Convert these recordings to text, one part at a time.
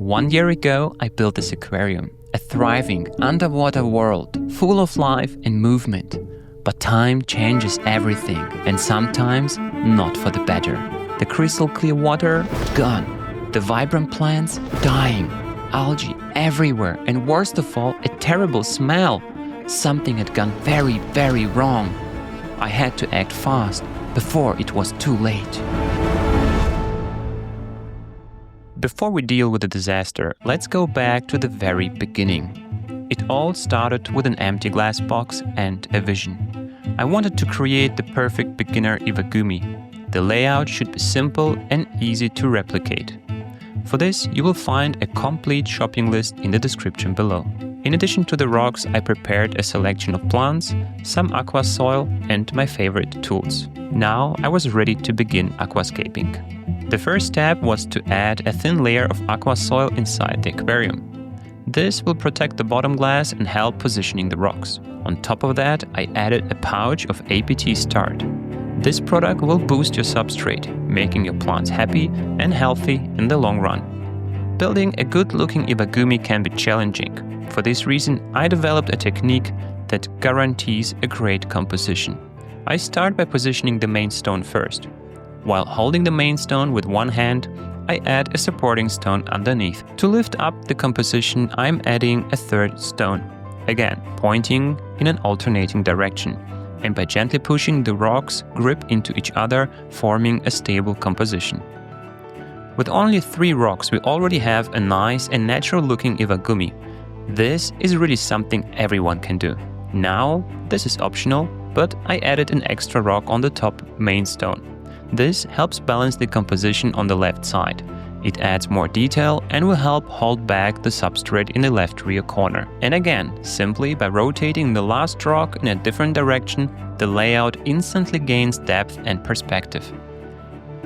1 year ago, I built this aquarium, a thriving underwater world full of life and movement. But time changes everything, and sometimes not for the better. The crystal clear water, gone. The vibrant plants, dying. Algae everywhere, and worst of all, a terrible smell. Something had gone very, very wrong. I had to act fast, before it was too late. Before we deal with the disaster, let's go back to the very beginning. It all started with an empty glass box and a vision. I wanted to create the perfect beginner Iwagumi. The layout should be simple and easy to replicate. For this, you will find a complete shopping list in the description below. In addition to the rocks, I prepared a selection of plants, some aqua soil, and my favorite tools. Now I was ready to begin aquascaping. The first step was to add a thin layer of aqua soil inside the aquarium. This will protect the bottom glass and help positioning the rocks. On top of that, I added a pouch of APT Start. This product will boost your substrate, making your plants happy and healthy in the long run. Building a good-looking Iwagumi can be challenging. For this reason, I developed a technique that guarantees a great composition. I start by positioning the main stone first. While holding the main stone with one hand, I add a supporting stone underneath. To lift up the composition, I'm adding a third stone, again pointing in an alternating direction, and by gently pushing the rocks grip into each other, forming a stable composition. With only 3 rocks, we already have a nice and natural looking Iwagumi. This is really something everyone can do. Now, this is optional, but I added an extra rock on the top main stone. This helps balance the composition on the left side. It adds more detail and will help hold back the substrate in the left rear corner. And again, simply by rotating the last rock in a different direction, the layout instantly gains depth and perspective.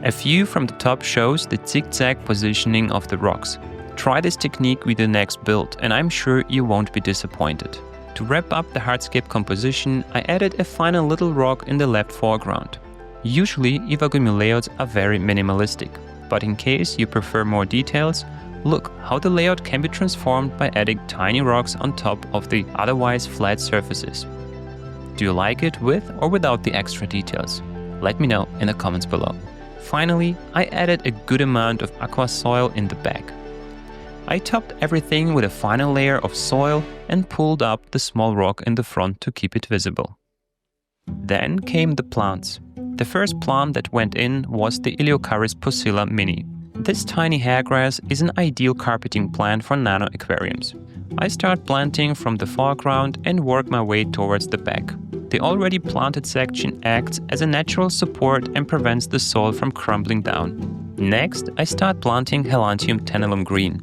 A view from the top shows the zigzag positioning of the rocks. Try this technique with the next build and I'm sure you won't be disappointed. To wrap up the hardscape composition, I added a final little rock in the left foreground. Usually, Iwagumi layouts are very minimalistic, but in case you prefer more details, look how the layout can be transformed by adding tiny rocks on top of the otherwise flat surfaces. Do you like it with or without the extra details? Let me know in the comments below. Finally, I added a good amount of aqua soil in the back. I topped everything with a final layer of soil and pulled up the small rock in the front to keep it visible. Then came the plants. The first plant that went in was the Iliocharis pusilla mini. This tiny hairgrass is an ideal carpeting plant for nano aquariums. I start planting from the foreground and work my way towards the back. The already planted section acts as a natural support and prevents the soil from crumbling down. Next, I start planting Helantium tenellum green.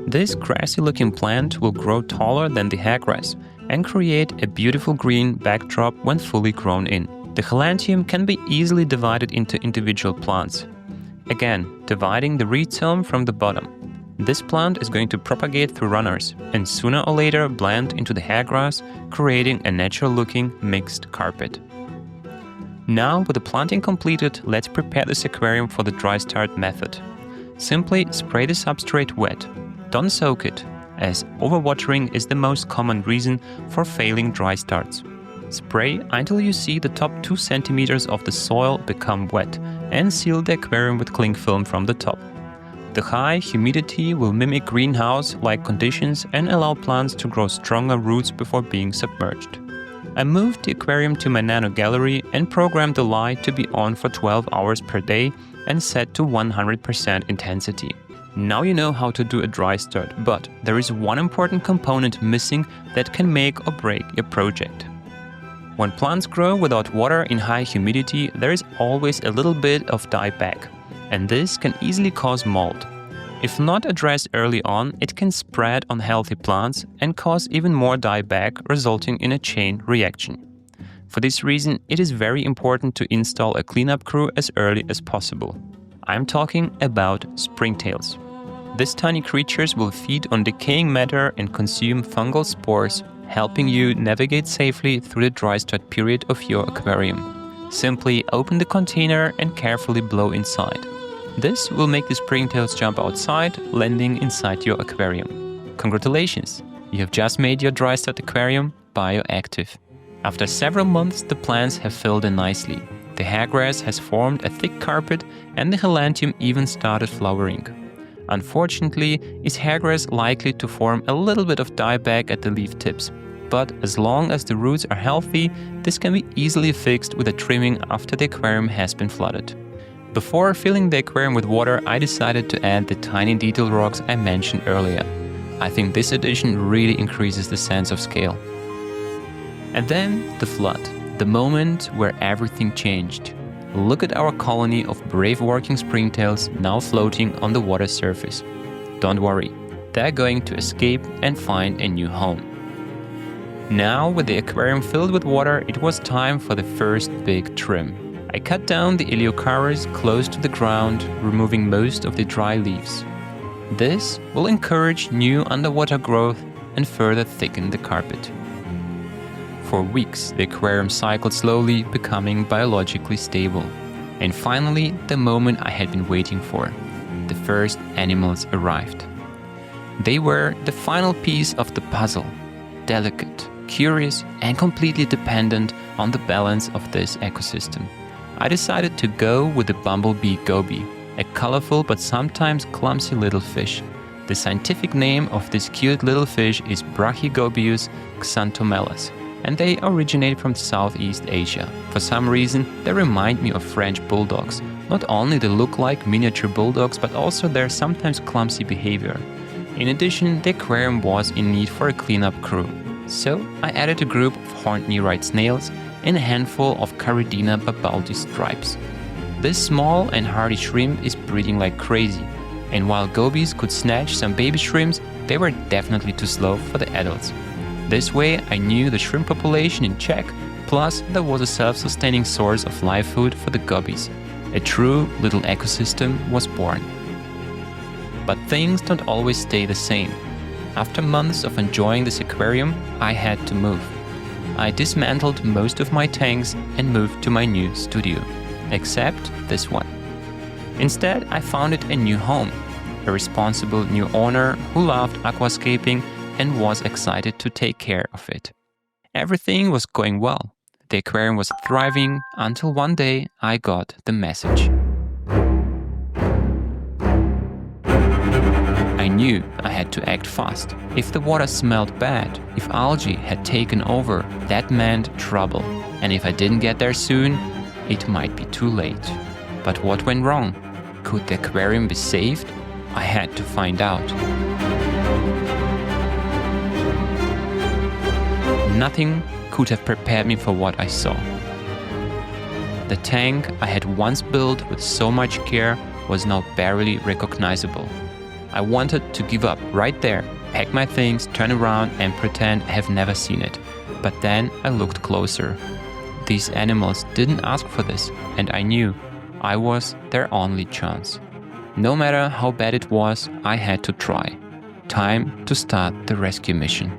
This grassy-looking plant will grow taller than the hairgrass and create a beautiful green backdrop when fully grown in. The Helantium can be easily divided into individual plants. Again, dividing the rhizome from the bottom. This plant is going to propagate through runners and sooner or later blend into the hairgrass, creating a natural-looking mixed carpet. Now, with the planting completed, let's prepare this aquarium for the dry start method. Simply spray the substrate wet. Don't soak it, as overwatering is the most common reason for failing dry starts. Spray until you see the top 2 centimeters of the soil become wet and seal the aquarium with cling film from the top. The high humidity will mimic greenhouse-like conditions and allow plants to grow stronger roots before being submerged. I moved the aquarium to my nano gallery and programmed the light to be on for 12 hours per day and set to 100% intensity. Now you know how to do a dry start, but there is one important component missing that can make or break your project. When plants grow without water in high humidity, there is always a little bit of dieback, and this can easily cause mold. If not addressed early on, it can spread on healthy plants and cause even more dieback, resulting in a chain reaction. For this reason, it is very important to install a cleanup crew as early as possible. I'm talking about springtails. These tiny creatures will feed on decaying matter and consume fungal spores, helping you navigate safely through the dry start period of your aquarium. Simply open the container and carefully blow inside. This will make the springtails jump outside, landing inside your aquarium. Congratulations! You have just made your dry start aquarium bioactive. After several months, the plants have filled in nicely. The hairgrass has formed a thick carpet and the helantium even started flowering. Unfortunately, is hairgrass likely to form a little bit of dieback at the leaf tips. But as long as the roots are healthy, this can be easily fixed with a trimming after the aquarium has been flooded. Before filling the aquarium with water, I decided to add the tiny detail rocks I mentioned earlier. I think this addition really increases the sense of scale. And then the flood, the moment where everything changed. Look at our colony of brave working springtails now floating on the water surface. Don't worry, they're going to escape and find a new home. Now, with the aquarium filled with water, it was time for the first big trim. I cut down the Eleucharis close to the ground, removing most of the dry leaves. This will encourage new underwater growth and further thicken the carpet. For weeks, the aquarium cycled slowly, becoming biologically stable. And finally, the moment I had been waiting for. The first animals arrived. They were the final piece of the puzzle. Delicate, curious, and completely dependent on the balance of this ecosystem. I decided to go with the bumblebee goby, a colorful but sometimes clumsy little fish. The scientific name of this cute little fish is Brachygobius xanthomelas, and they originate from Southeast Asia. For some reason, they remind me of French bulldogs. Not only they look like miniature bulldogs, but also their sometimes clumsy behavior. In addition, the aquarium was in need for a cleanup crew. So I added a group of horned nereid snails and a handful of Caridina babaldi stripes. This small and hardy shrimp is breeding like crazy, and while gobies could snatch some baby shrimps, they were definitely too slow for the adults. This way I knew the shrimp population in check, plus there was a self-sustaining source of live food for the gobies. A true little ecosystem was born. But things don't always stay the same. After months of enjoying this aquarium, I had to move. I dismantled most of my tanks and moved to my new studio. Except this one. Instead, I founded a new home, a responsible new owner who loved aquascaping and was excited to take care of it. Everything was going well. The aquarium was thriving until one day I got the message. I knew I had to act fast. If the water smelled bad, if algae had taken over, that meant trouble. And if I didn't get there soon, it might be too late. But what went wrong? Could the aquarium be saved? I had to find out. Nothing could have prepared me for what I saw. The tank I had once built with so much care was now barely recognizable. I wanted to give up right there, pack my things, turn around and pretend I have never seen it. But then I looked closer. These animals didn't ask for this, and I knew I was their only chance. No matter how bad it was, I had to try. Time to start the rescue mission.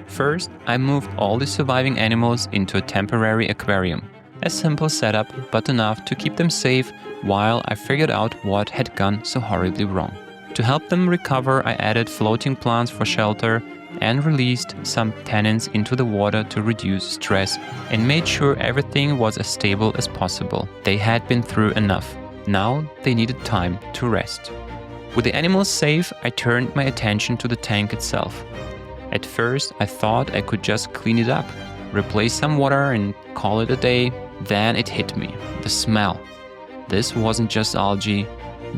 First, I moved all the surviving animals into a temporary aquarium. A simple setup, but enough to keep them safe while I figured out what had gone so horribly wrong. To help them recover, I added floating plants for shelter and released some tannins into the water to reduce stress and made sure everything was as stable as possible. They had been through enough. Now they needed time to rest. With the animals safe, I turned my attention to the tank itself. At first, I thought I could just clean it up, replace some water and call it a day. Then it hit me, the smell. This wasn't just algae.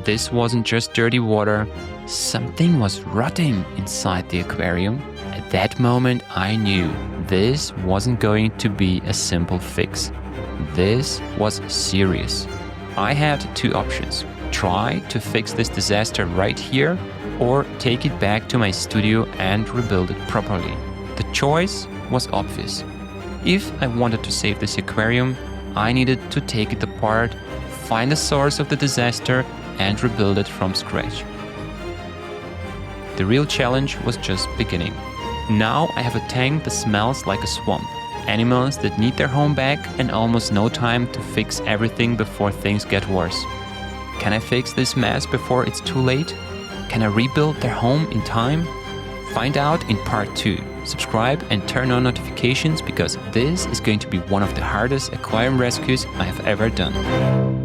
This wasn't just dirty water. Something was rotting inside the aquarium. At that moment, I knew this wasn't going to be a simple fix. This was serious. I had two options. Try to fix this disaster right here, or take it back to my studio and rebuild it properly. The choice was obvious. If I wanted to save this aquarium, I needed to take it apart, find the source of the disaster, and rebuild it from scratch. The real challenge was just beginning. Now I have a tank that smells like a swamp, animals that need their home back, and almost no time to fix everything before things get worse. Can I fix this mess before it's too late? Can I rebuild their home in time? Find out in part 2. Subscribe and turn on notifications because this is going to be one of the hardest aquarium rescues I have ever done.